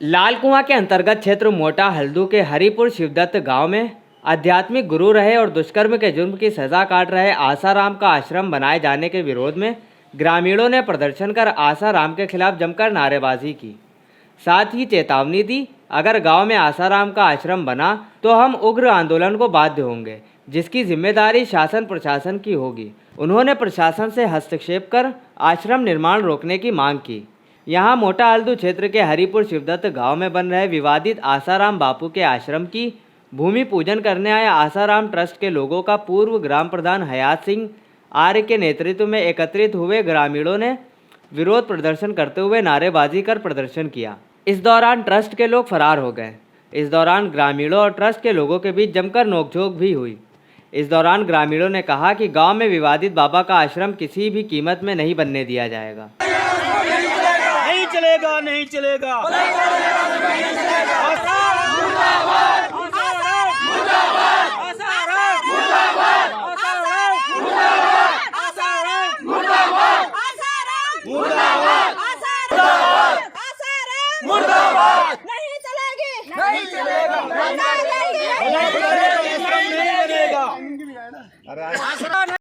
लाल कुआं के अंतर्गत क्षेत्र मोटा हल्दू के हरिपुर शिवदत्त गांव में आध्यात्मिक गुरु रहे और दुष्कर्म के जुर्म की सजा काट रहे आसाराम का आश्रम बनाए जाने के विरोध में ग्रामीणों ने प्रदर्शन कर आसाराम के खिलाफ जमकर नारेबाजी की। साथ ही चेतावनी दी, अगर गांव में आसाराम का आश्रम बना तो हम उग्र आंदोलन को बाध्य होंगे, जिसकी जिम्मेदारी शासन प्रशासन की होगी। उन्होंने प्रशासन से हस्तक्षेप कर आश्रम निर्माण रोकने की मांग की। यहाँ मोटा हल्दू क्षेत्र के हरिपुर शिवदत्त गांव में बन रहे विवादित आसाराम बापू के आश्रम की भूमि पूजन करने आए आसाराम ट्रस्ट के लोगों का पूर्व ग्राम प्रधान हयात सिंह आर्य के नेतृत्व में एकत्रित हुए ग्रामीणों ने विरोध प्रदर्शन करते हुए नारेबाजी कर प्रदर्शन किया। इस दौरान ट्रस्ट के लोग फरार हो गए। इस दौरान ग्रामीणों और ट्रस्ट के लोगों के बीच जमकर नोकझोंक भी हुई। इस दौरान ग्रामीणों ने कहा कि गांव में विवादित बाबा का आश्रम किसी भी कीमत में नहीं बनने दिया जाएगा। नहीं चलेगा, नहीं चलेगा।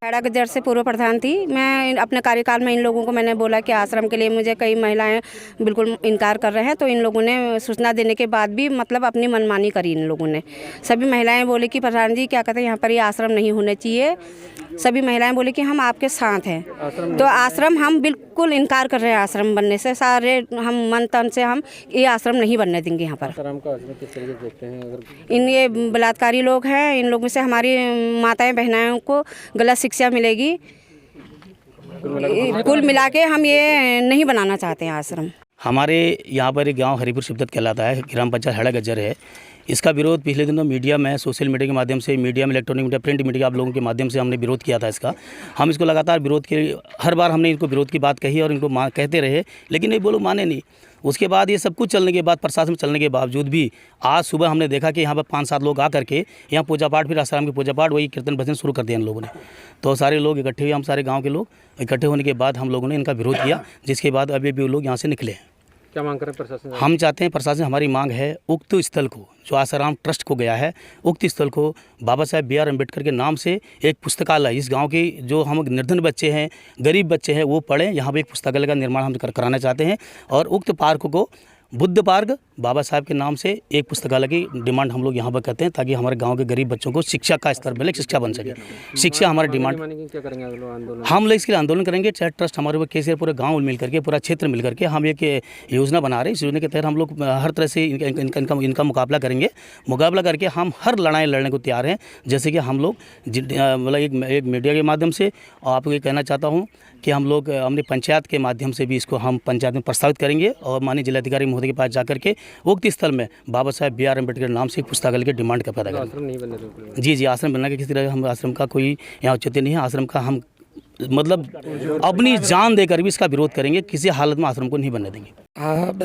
हेड़ा गज्जर से पूर्व प्रधान थी मैं। अपने कार्यकाल में इन लोगों को मैंने बोला कि आश्रम के लिए मुझे कई महिलाएं बिल्कुल इनकार कर रहे हैं, तो इन लोगों ने सूचना देने के बाद भी मतलब अपनी मनमानी करी। इन लोगों ने सभी महिलाएं बोले कि प्रधान जी क्या कहते हैं, यहाँ पर ये आश्रम नहीं होने चाहिए। सभी महिलाएं बोले कि हम आपके साथ हैं, तो आश्रम हम बिल्कुल इनकार कर रहे हैं आश्रम बनने से। सारे हम मन तन से हम ये आश्रम नहीं बनने देंगे। यहाँ पर आश्रम का किस तरीके से देखते हैं? अगर इन ये बलात्कारी लोग हैं, इन लोगों से हमारी माताएं बहनाओं को गलत शिक्षा मिलेगी। कुल मिला के हम ये नहीं बनाना चाहते हैं आश्रम। हमारे यहाँ पर एक गांव हरिपुर शिवदत्त कहलाता है, ग्राम पंचायत हेड़ा गज्जर है। इसका विरोध पिछले दिनों मीडिया में, सोशल मीडिया के माध्यम से, मीडिया में, इलेक्ट्रॉनिक मीडिया, प्रिंट मीडिया आप लोगों के माध्यम से हमने विरोध किया था इसका। हम इसको लगातार विरोध के हर बार हमने इनको विरोध की बात कही और इनको कहते रहे, लेकिन ये वो लोग माने नहीं। उसके बाद ये सब कुछ चलने के बाद, प्रशासन चलने के बावजूद भी आज सुबह हमने देखा कि यहाँ पर 5-7 लोग आ करके यहाँ पूजा पाठ, फिर आसाराम की पूजा पाठ, वही कीर्तन भजन शुरू कर दिया इन लोगों ने। तो सारे लोग इकट्ठे हुए, हम सारे गाँव के लोग इकट्ठे होने के बाद हम लोगों ने इनका विरोध किया, जिसके बाद अभी भी वो लोग यहाँ से निकले हैं। क्या मांग करें प्रशासन? हम चाहते हैं प्रशासन, हमारी मांग है उक्त स्थल को, जो आसाराम ट्रस्ट को गया है, उक्त स्थल को बाबा साहेब बी आर अम्बेडकर के नाम से एक पुस्तकालय, इस गांव की जो हम निर्धन बच्चे हैं, गरीब बच्चे हैं, वो पढ़ें। यहाँ पर एक पुस्तकालय का निर्माण हम कराना चाहते हैं और उक्त पार्क को बुद्ध पार्क बाबा साहब के नाम से एक पुस्तकालय की डिमांड हम लोग यहाँ पर करते हैं, ताकि हमारे गांव के गरीब बच्चों को शिक्षा का स्तर मिले, शिक्षा बन सके। शिक्षा हमारी डिमांड। क्या करेंगे आंदोलन? हम लोग इसके लिए आंदोलन करेंगे, चाहे ट्रस्ट हमारे ऊपर कैसे पूरे गांव मिल करके, पूरा क्षेत्र मिल करके हम एक योजना बना रहे हैं। इस योजना के तहत हम लोग हर तरह से इनका मुकाबला करेंगे। मुकाबला करके हम हर लड़ाई लड़ने को तैयार हैं। जैसे कि हम लोग मतलब एक मीडिया के माध्यम से आपको ये कहना चाहता हूँ कि हम लोग अपने पंचायत के माध्यम से भी इसको हम पंचायत में प्रस्तावित करेंगे और माननीय जिलाधिकारी महोदय के पास जाकर के उक्त स्थल में बाबा साहेब बी आर अम्बेडकर के नाम से पुस्तकालय की डिमांड का पैदा करेंगे। जी, आश्रम बनने का किसी तरह हम आश्रम का कोई यहाँ औचित्य नहीं है। आश्रम का हम मतलब अपनी जान देकर भी इसका विरोध करेंगे, किसी हालत में आश्रम को नहीं बनने देंगे।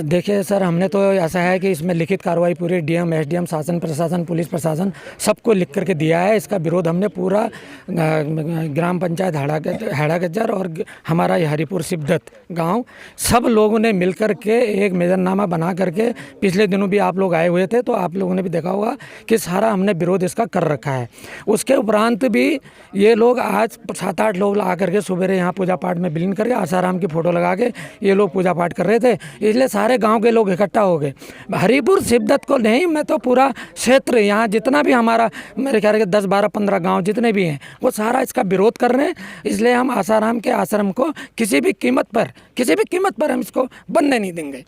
देखिए सर, हमने तो ऐसा है कि इसमें लिखित कार्रवाई पूरे डीएम, एसडीएम, शासन प्रशासन, पुलिस प्रशासन सबको लिख करके दिया है। इसका विरोध हमने पूरा ग्राम पंचायत हेड़ा गज्जर और हमारा हरिपुर शिवदत्त गांव सब लोगों ने मिल कर के एक मेजरनामा बना करके, पिछले दिनों भी आप लोग आए हुए थे तो आप लोगों ने भी देखा होगा कि सारा हमने विरोध इसका कर रखा है। उसके उपरांत भी ये लोग आज 7-8 लोग आ करके सवेरे यहाँ पूजा पाठ में विलीन करके आसाराम की फ़ोटो लगा के ये लोग पूजा पाठ कर रहे थे, इसलिए सारे गांव के लोग इकट्ठा हो गए। हरिपुर शिवदत्त को नहीं, मैं तो पूरा क्षेत्र यहाँ जितना भी हमारा, मेरे ख्याल के 10-12-15 गांव जितने भी हैं वो सारा इसका विरोध कर रहे हैं। इसलिए हम आसाराम के आश्रम को किसी भी कीमत पर हम इसको बनने नहीं देंगे।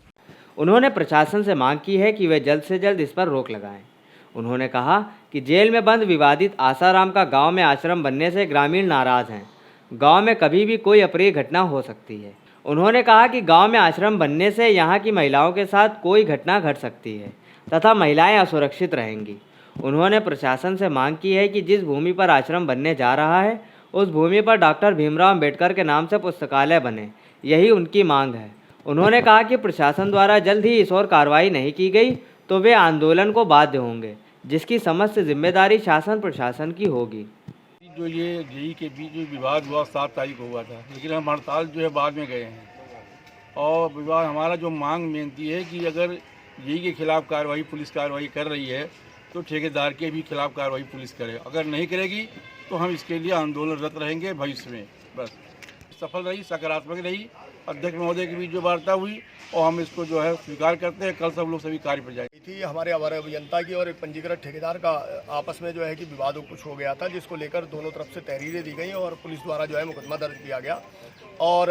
उन्होंने प्रशासन से मांग की है कि वे जल्द से जल्द इस पर रोक लगाएं। उन्होंने कहा कि जेल में बंद विवादित आसाराम का गाँव में आश्रम बनने से ग्रामीण नाराज़ हैं। गाँव में कभी भी कोई अप्रिय घटना हो सकती है। उन्होंने कहा कि गांव में आश्रम बनने से यहां की महिलाओं के साथ कोई घटना घट सकती है तथा महिलाएं असुरक्षित रहेंगी। उन्होंने प्रशासन से मांग की है कि जिस भूमि पर आश्रम बनने जा रहा है उस भूमि पर डॉक्टर भीमराव अंबेडकर के नाम से पुस्तकालय बने, यही उनकी मांग है। उन्होंने कहा कि प्रशासन द्वारा जल्द ही इस ओर कार्रवाई नहीं की गई तो वे आंदोलन को बाध्य होंगे, जिसकी समस्त जिम्मेदारी शासन प्रशासन की होगी। जो ये जेई के बीच जो विवाद हुआ 7 तारीख को हुआ था, लेकिन हम हड़ताल जो है बाद में गए हैं और विवाद हमारा जो मांग बेनती है कि अगर जेई के खिलाफ कार्रवाई पुलिस कार्रवाई कर रही है तो ठेकेदार के भी खिलाफ कार्रवाई पुलिस करे। अगर नहीं करेगी तो हम इसके लिए आंदोलनरत रहेंगे भविष्य में। बस सफल रही, सकारात्मक रही। अध्यक्ष महोदय के बीच जो वार्ता हुई और हम इसको जो है स्वीकार करते हैं। कल सब लोग सभी कार्य पर जाएंगे। थी हमारे अवर अभियंता की और एक पंजीकृत ठेकेदार का आपस में जो है कि विवाद कुछ हो गया था, जिसको लेकर दोनों तरफ से तहरीरें दी गई और पुलिस द्वारा जो है मुकदमा दर्ज किया गया। और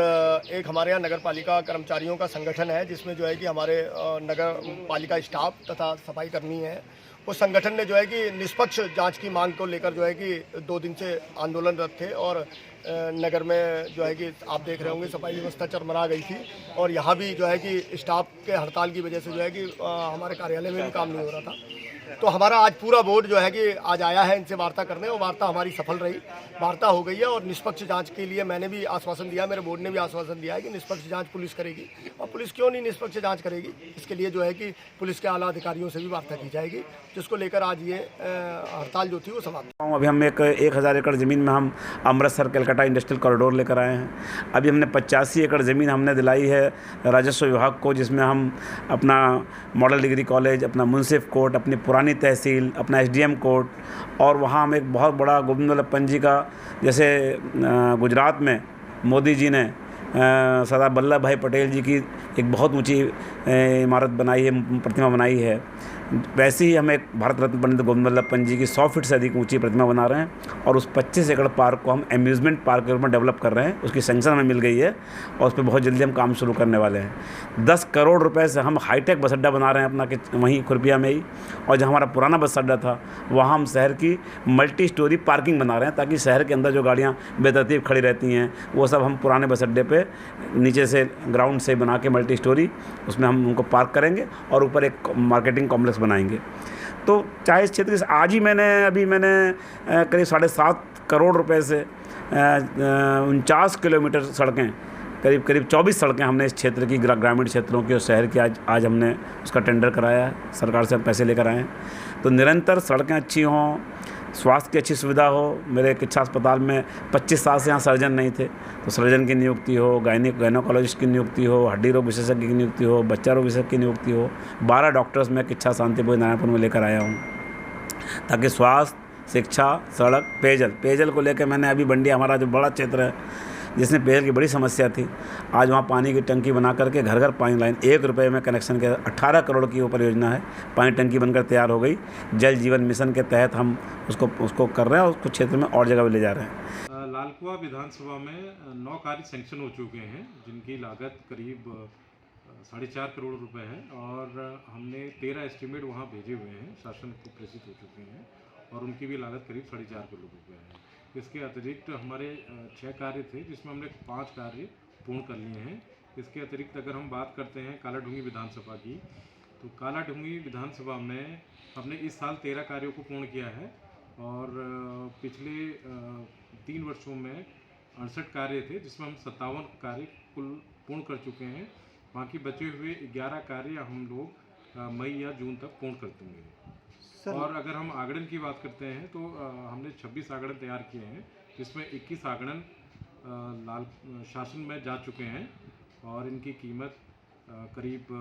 एक हमारे यहाँ नगर पालिका कर्मचारियों का संगठन है, जिसमें जो है कि हमारे नगर पालिका स्टाफ तथा सफाई कर्मी है, उस संगठन ने जो है कि निष्पक्ष जांच की मांग को लेकर जो है कि 2 दिन से आंदोलनरत थे। और नगर में जो है कि आप देख रहे होंगे सफाई व्यवस्था चरमरा गई थी और यहाँ भी जो है कि स्टाफ के हड़ताल की वजह से जो है कि हमारे कार्यालय में भी काम नहीं हो रहा था। तो हमारा आज पूरा बोर्ड जो है कि आज आया है इनसे वार्ता करने और वार्ता हमारी सफल रही, वार्ता हो गई है। और निष्पक्ष जांच के लिए मैंने भी आश्वासन दिया, मेरे बोर्ड ने भी आश्वासन दिया है कि निष्पक्ष जांच पुलिस करेगी। और पुलिस क्यों नहीं निष्पक्ष जांच करेगी, इसके लिए जो है कि पुलिस के आला अधिकारियों से भी वार्ता की जाएगी, जिसको लेकर आज ये हड़ताल जो थी वो समाप्त। अभी हम 1000 एकड़ ज़मीन में हम अमृतसर कलकत्ता इंडस्ट्रियल कॉरिडोर लेकर आए हैं। अभी हमने 85 एकड़ ज़मीन हमने दिलाई है राजस्व विभाग को, जिसमें हम अपना मॉडल डिग्री कॉलेज, अपना मुंसिफ कोर्ट, अपनी पुरानी तहसील, अपना SDM कोर्ट, और वहाँ हम एक बहुत बड़ा गोविंद वल्लभ पंत जी का, जैसे गुजरात में मोदी जी ने सरदार वल्लभ भाई पटेल जी की एक बहुत ऊंची इमारत बनाई है, प्रतिमा बनाई है, वैसे ही हम एक भारत रत्न पंडित गोविंद वल्लभ पंत जी की 100 फीट से अधिक ऊंची प्रतिमा बना रहे हैं। और उस 25 एकड़ पार्क को हम एम्यूज़मेंट पार्क के रूप में डेवलप कर रहे हैं। उसकी सैंक्शन हमें मिल गई है और उस पर बहुत जल्दी हम काम शुरू करने वाले हैं। 10 करोड़ रुपए से हम हाईटेक बस अड्डा बना रहे हैं अपना कि वहीं खुरपिया में ही। और जहाँ हमारा पुराना बस अड्डा था वहाँ हम शहर की मल्टी स्टोरी पार्किंग बना रहे हैं, ताकि शहर के अंदर जो गाड़ियाँ बेतरतीब खड़ी रहती हैं वो सब हम पुराने बस अड्डे पर नीचे से ग्राउंड से बना के मल्टी स्टोरी उसमें हम उनको पार्क करेंगे और ऊपर एक मार्केटिंग कॉम्प्लेक्स बनाएंगे। तो चाहे इस क्षेत्र आज ही मैंने करीब 7.5 करोड़ रुपए से 49 किलोमीटर सड़कें, करीब 24 सड़कें हमने इस क्षेत्र की ग्रामीण क्षेत्रों की और शहर की आज हमने उसका टेंडर कराया है। सरकार से हम पैसे लेकर आए हैं। तो निरंतर सड़कें अच्छी हों, स्वास्थ्य की अच्छी सुविधा हो। मेरे किच्छा अस्पताल में 25 साल से यहाँ सर्जन नहीं थे, तो सर्जन की नियुक्ति हो, गायनोकोलॉजिस्ट की नियुक्ति हो, हड्डी रोग विशेषज्ञ की नियुक्ति हो, बच्चा रोग विशेषज्ञ की नियुक्ति हो। 12 डॉक्टर्स मैं किच्छा शांतिपुर नारायणपुर में लेकर आया हूँ, ताकि स्वास्थ्य, शिक्षा, सड़क, पेयजल को लेकर मैंने अभी बंडी, हमारा जो बड़ा क्षेत्र है जिसमें पेयजल की बड़ी समस्या थी, आज वहाँ पानी की टंकी बना करके घर घर पानी लाइन 1 रुपये में कनेक्शन के 18 करोड़ की वो परियोजना है। पानी टंकी बनकर तैयार हो गई। जल जीवन मिशन के तहत हम उसको कर रहे हैं और उसको क्षेत्र में और जगह भी ले जा रहे हैं। लालकुआ विधानसभा में 9 कार्य सैंक्शन हो चुके हैं, जिनकी लागत करीब 4.5 करोड़ रुपए है। और हमने 13 एस्टीमेट वहाँ भेजे हुए हैं, शासन को प्रेषित हो चुके हैं और उनकी भी लागत करीब 4.5 करोड़ रुपए है। इसके अतिरिक्त हमारे 6 कार्य थे, जिसमें हमने 5 कार्य पूर्ण कर लिए हैं। इसके अतिरिक्त अगर हम बात करते हैं कालाढूंगी विधानसभा की, तो कालाढूंगी विधानसभा में हमने इस साल 13 कार्यों को पूर्ण किया है और पिछले 3 वर्षों में 68 कार्य थे, जिसमें हम 57 कार्य कुल पूर्ण कर चुके हैं। बाकी बचे हुए 11 कार्य हम लोग मई या जून तक पूर्ण कर देंगे। और अगर हम आगड़न की बात करते हैं तो हमने 26 आगड़न तैयार किए हैं, जिसमें 21 आगड़न लाल शासन में जा चुके हैं और इनकी कीमत करीब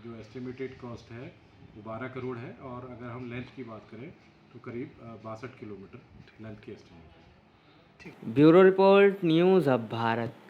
जो एस्टिमेटेड कॉस्ट है वो 12 करोड़ है। और अगर हम लेंथ की बात करें तो करीब 62 किलोमीटर लेंथ की एस्टिमेट है। ब्यूरो रिपोर्ट, न्यूज़ अब भारत।